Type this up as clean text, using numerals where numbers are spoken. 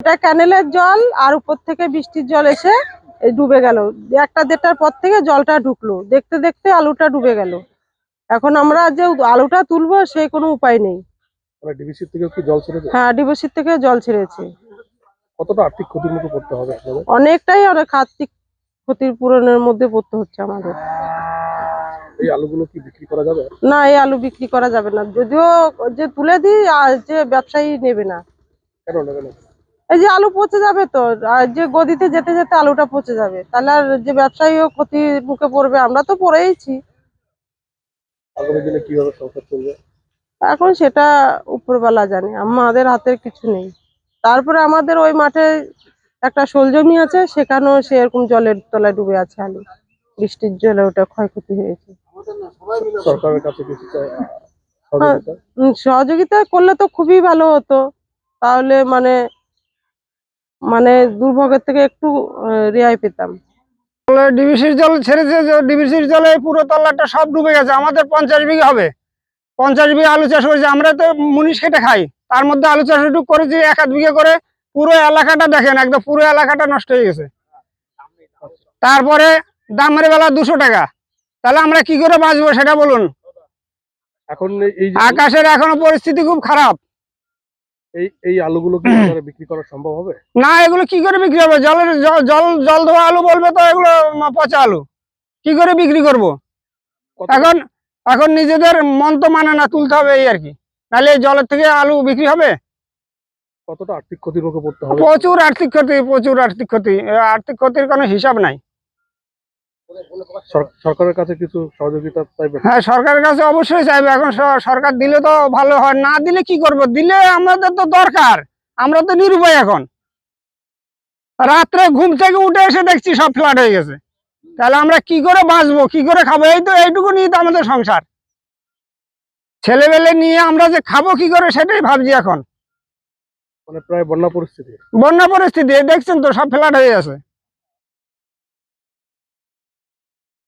এটা ক্যানেলের জল আর উপর থেকে বৃষ্টির জল এসে ডুবে গেল। 1টা-1:30টার পর থেকে জলটা ঢুকলো, দেখতে দেখতে আলুটা ডুবে গেল। এখন আমরা যে আলুটা তুলবো সে কোনো উপায় নেই। ডিবিসি থেকে কি জল ছেড়েছে? হ্যাঁ, ডিবিসি থেকে জল ছেড়েছে। কতটা আর্থিক ক্ষতির মুখে পড়তে হবে? অনেক আর্থিক ক্ষতির পূরণের মধ্যে পড়তে হচ্ছে আমাদের। এই আলুগুলো কি বিক্রি করা যাবে? না, এই আলু বিক্রি করা যাবে না, যদিও যে তুলে দিই আর যে ব্যবসায়ী নেবে না। কেন নেবে না? এই যে আলু পচে যাবে তো, আর যে গদিতে যেতে যেতে আলুটা পচে যাবে, তাহলে আর যে ব্যবসায়ীও ক্ষতির মুখে পড়বে, আমরা তো পড়েইছি। আগামী দিনে কিভাবে সংসার চলবে এখন সেটা উপরওয়ালা জানে, আমাদের হাতের কিছু নেই। তারপরে আমাদের ওই মাঠে একটা শোল জমি আছে, সেখানেও সেরকম জলের তলায় ডুবে আছে আলু। বৃষ্টির জলে ওটা ক্ষয়ক্ষতি হয়েছে। সরকারের কাছে কিছু সহযোগিতা করলে তো খুবই ভালো হতো, তাহলে মানে মানে দুর্ভোগের থেকে একটু রেহাই পেতাম। ডিবিসির জল ছেড়েছে, ডিবিসির জলে পুরো তল্লাটা সব ডুবে গেছে। আমাদের 50 বিঘা হবে, 50 বিঘা আলু চাষ করেছি। আমরা তো মুনিশ খেটে খাই, তার মধ্যে আলু চাষ একটু করেছি 1-1 বিঘা করে। পুরো এলাকাটা দেখেন, একদম পুরো এলাকাটা নষ্ট হয়ে গেছে। তারপরে দামের বেলা 200 টাকা, তাহলে আমরা কি করে বাঁচবো সেটা বলুন। এখন এই আকাশের এখনো পরিস্থিতি খুব খারাপ। এই আলুগুলো কি বিক্রি করা সম্ভব হবে? না, এগুলো কি করে বিক্রি হবে? জল ধোয়া আলু বলবে তো এগুলো পচা আলু, কি করে বিক্রি করব? এখন নিজেদের মন তো মানে না, তুলতে হবে এই আর কি, নাহলে এই জলের থেকে আলু বিক্রি হবে? কতটা আর্থিক ক্ষতির মুখে পড়তে হবে? প্রচুর আর্থিক ক্ষতি, প্রচুর আর্থিক ক্ষতি। আর্থিক ক্ষতির কোনো হিসাব নাই। সরকারের কাছে কিছু সহযোগিতা চাইবে? হ্যাঁ, সরকারের কাছে অবশ্যই চাইবে। এখন সরকার দিলে তো ভালো হয়, না দিলে কি করব? দিলে আমাদের তো দরকার, আমরা তো নিরুপায়। এখন রাত্রে ঘুম থেকে উঠে এসে দেখছি সব ফ্লাড হয়ে গেছে, তাহলে আমরা কি করে বাঁচবো, কি করে খাবো? এই তো এইটুকু নিয়ে তো আমাদের সংসার, ছেলেবেলে নিয়ে আমরা যে খাবো কি করে সেটাই ভাবছি এখন। মানে প্রায় বন্যা পরিস্থিতি। বন্যা পরিস্থিতি দেখছেন তো, সব ফ্লাড হয়ে গেছে।